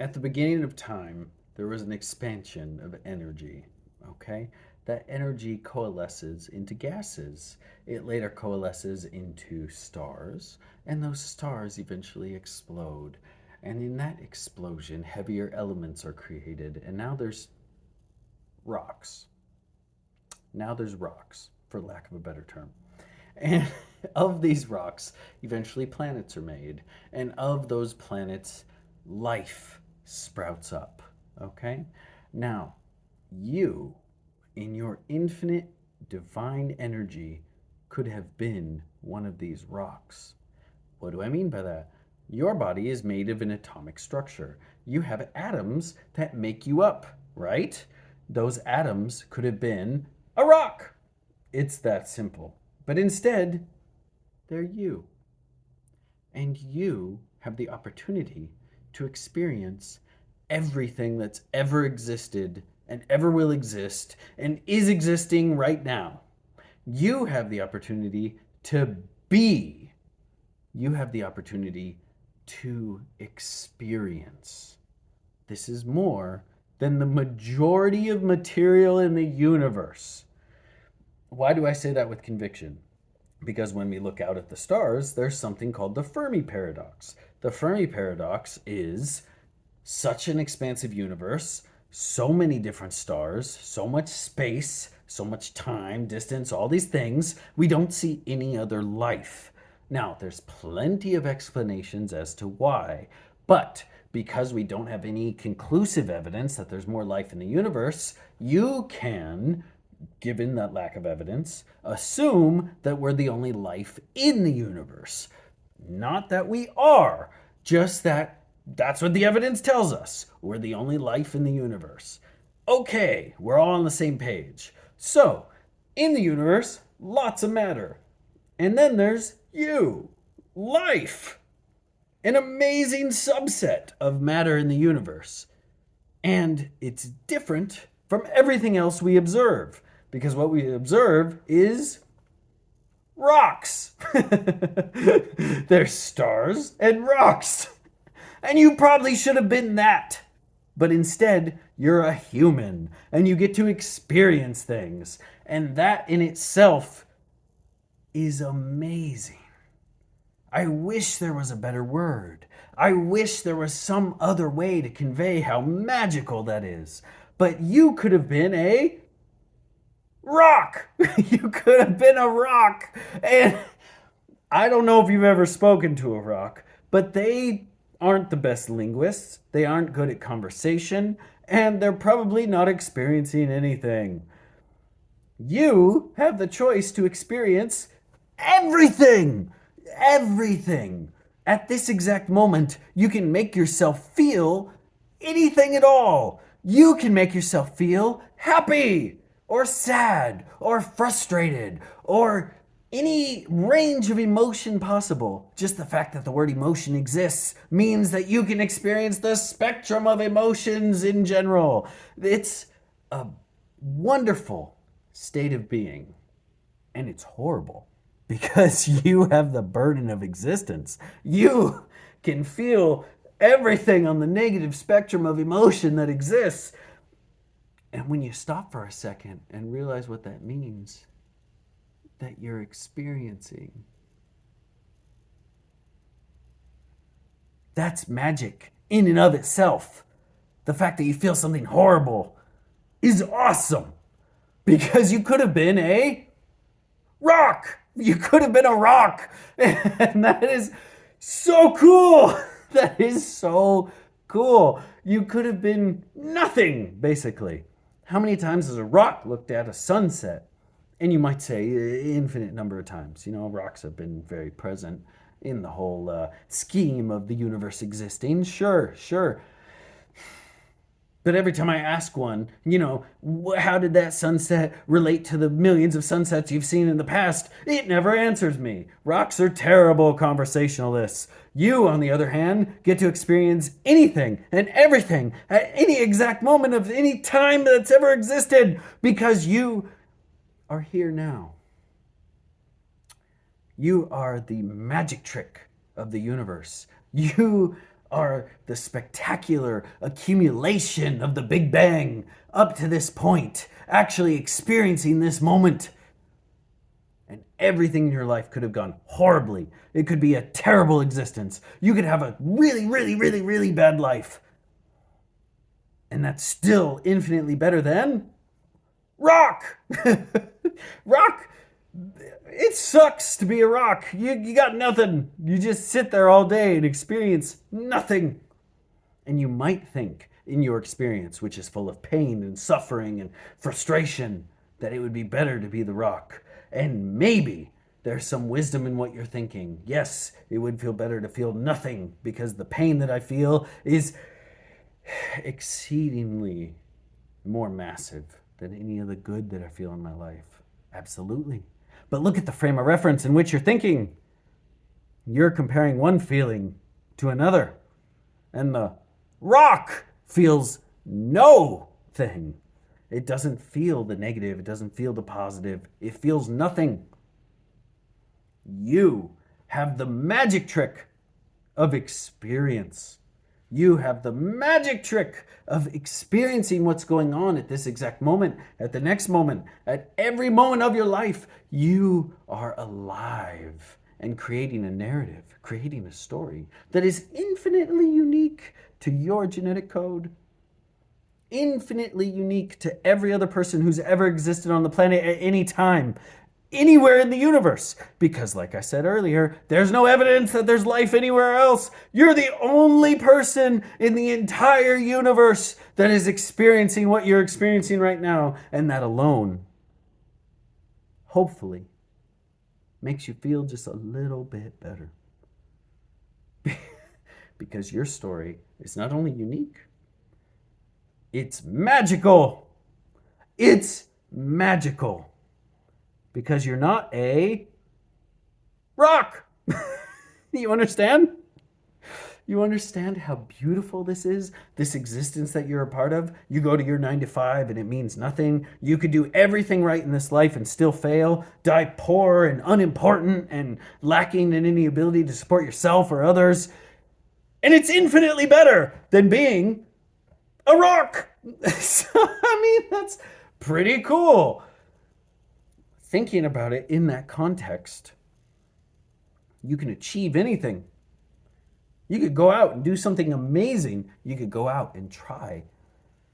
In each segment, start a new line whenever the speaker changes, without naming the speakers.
At the beginning of time, there was an expansion of energy, okay? That energy coalesces into gases. It later coalesces into stars, and those stars eventually explode. And in that explosion, heavier elements are created, and rocks. Now there's rocks, for lack of a better term. And of these rocks, eventually planets are made. And of those planets, life sprouts up. Okay? Now, you, in your infinite divine energy, could have been one of these rocks. What do I mean by that? Your body is made of an atomic structure. You have atoms that make you up, right? Those atoms could have been a rock. It's that simple. But instead, they're you. And you have the opportunity to experience everything that's ever existed and ever will exist and is existing right now. You have the opportunity to be. You have the opportunity to experience. This is more than the majority of material in the universe. Why do I say that with conviction? Because when we look out at the stars, there's something called the Fermi paradox. The Fermi paradox is such an expansive universe, so many different stars, so much space, so much time, distance, all these things, we don't see any other life. Now, there's plenty of explanations as to why, but because we don't have any conclusive evidence that there's more life in the universe, you can, given that lack of evidence, assume that we're the only life in the universe. Not that we are, just that that's what the evidence tells us. We're the only life in the universe. Okay, we're all on the same page. So, in the universe, lots of matter. And then there's you, life, an amazing subset of matter in the universe. And it's different from everything else we observe, because what we observe is rocks. There's stars and rocks. And you probably should have been that. But instead, you're a human and you get to experience things. And that in itself is amazing. I wish there was a better word. I wish there was some other way to convey how magical that is. But you could have been a rock. You could have been a rock. And I don't know if you've ever spoken to a rock, but they aren't the best linguists. They aren't good at conversation, and they're probably not experiencing anything. You have the choice to experience everything. Everything. At this exact moment, you can make yourself feel anything at all. You can make yourself feel happy or sad or frustrated or any range of emotion possible. Just the fact that the word emotion exists means that you can experience the spectrum of emotions in general. It's a wonderful state of being, and it's horrible because you have the burden of existence. You can feel everything on the negative spectrum of emotion that exists. And when you stop for a second and realize what that means, that you're experiencing, that's magic in and of itself. The fact that you feel something horrible is awesome because you could have been a rock. You could have been a rock. And that is so cool. That is so cool. You could have been nothing, basically. How many times has a rock looked at a sunset? And you might say infinite number of times. You know, rocks have been very present in the whole scheme of the universe existing. Sure, sure. But every time I ask one, how did that sunset relate to the millions of sunsets you've seen in the past? It never answers me. Rocks are terrible conversationalists. You, on the other hand, get to experience anything and everything at any exact moment of any time that's ever existed because you are here now. You are the magic trick of the universe. You are the spectacular accumulation of the Big Bang up to this point, actually experiencing this moment. And everything in your life could have gone horribly. It could be a terrible existence. You could have a really, really, really, really bad life. And that's still infinitely better than rock. Rock, it sucks to be a rock. You got nothing. You just sit there all day and experience nothing. And you might think in your experience, which is full of pain and suffering and frustration, that it would be better to be the rock. And maybe there's some wisdom in what you're thinking. Yes, it would feel better to feel nothing because the pain that I feel is exceedingly more massive than any of the good that I feel in my life. Absolutely. But look at the frame of reference in which you're thinking. You're comparing one feeling to another. And the rock feels no thing. It doesn't feel the negative. It doesn't feel the positive. It feels nothing. You have the magic trick of experience. You have the magic trick of experiencing what's going on at this exact moment, at the next moment, at every moment of your life. You are alive and creating a narrative, creating a story that is infinitely unique to your genetic code, infinitely unique to every other person who's ever existed on the planet at any time, anywhere in the universe. Because, like I said earlier, there's no evidence that there's life anywhere else. You're the only person in the entire universe that is experiencing what you're experiencing right now, and that alone, hopefully, makes you feel just a little bit better. Because your story is not only unique, it's magical. It's magical. Because you're not a rock. You understand? You understand how beautiful this is? This existence that you're a part of? You go to your 9 to 5 and it means nothing. You could do everything right in this life and still fail, die poor and unimportant and lacking in any ability to support yourself or others. And it's infinitely better than being a rock. So, I mean, that's pretty cool. Thinking about it in that context, you can achieve anything. You could go out and do something amazing. You could go out and try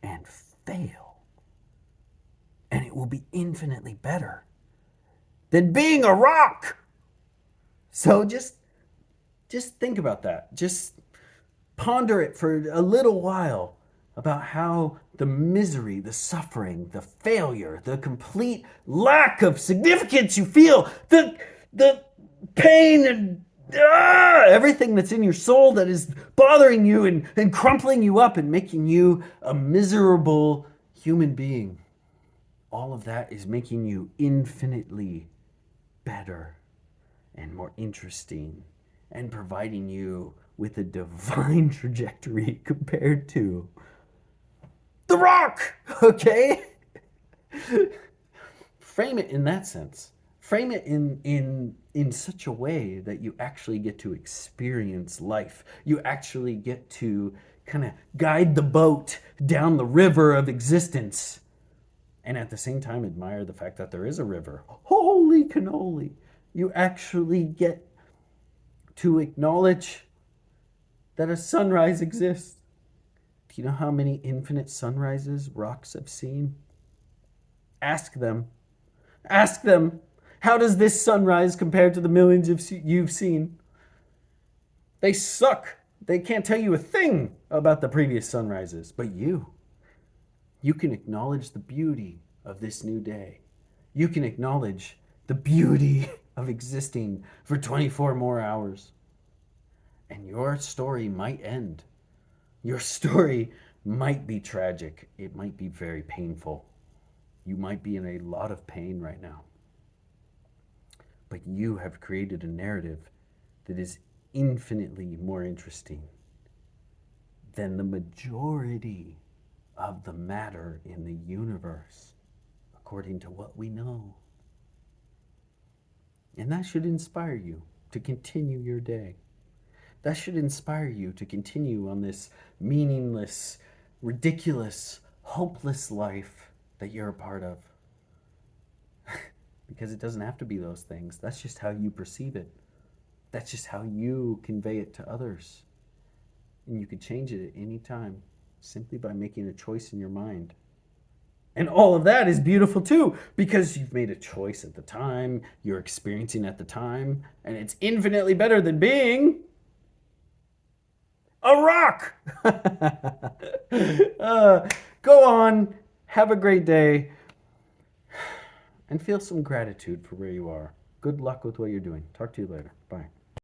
and fail. And it will be infinitely better than being a rock. So just think about that. Just ponder it for a little while about how the misery, the suffering, the failure, the complete lack of significance you feel, the pain and everything that's in your soul that is bothering you and crumpling you up and making you a miserable human being. All of that is making you infinitely better and more interesting and providing you with a divine trajectory compared to the rock, okay? Frame it in that sense. Frame it in such a way that you actually get to experience life. You actually get to kind of guide the boat down the river of existence. And at the same time, admire the fact that there is a river. Holy cannoli. You actually get to acknowledge that a sunrise exists. Do you know how many infinite sunrises rocks have seen? Ask them. Ask them. How does this sunrise compare to the millions you've seen? They suck. They can't tell you a thing about the previous sunrises. But you can acknowledge the beauty of this new day. You can acknowledge the beauty of existing for 24 more hours. And your story might end. Your story might be tragic. It might be very painful. You might be in a lot of pain right now. But you have created a narrative that is infinitely more interesting than the majority of the matter in the universe, according to what we know. And that should inspire you to continue your day. That should inspire you to continue on this meaningless, ridiculous, hopeless life that you're a part of. Because it doesn't have to be those things. That's just how you perceive it. That's just how you convey it to others. And you can change it at any time simply by making a choice in your mind. And all of that is beautiful too, because you've made a choice at the time, you're experiencing at the time, and it's infinitely better than being a rock. Go on, have a great day, and feel some gratitude for where you are. Good luck with what you're doing. Talk to you later. Bye.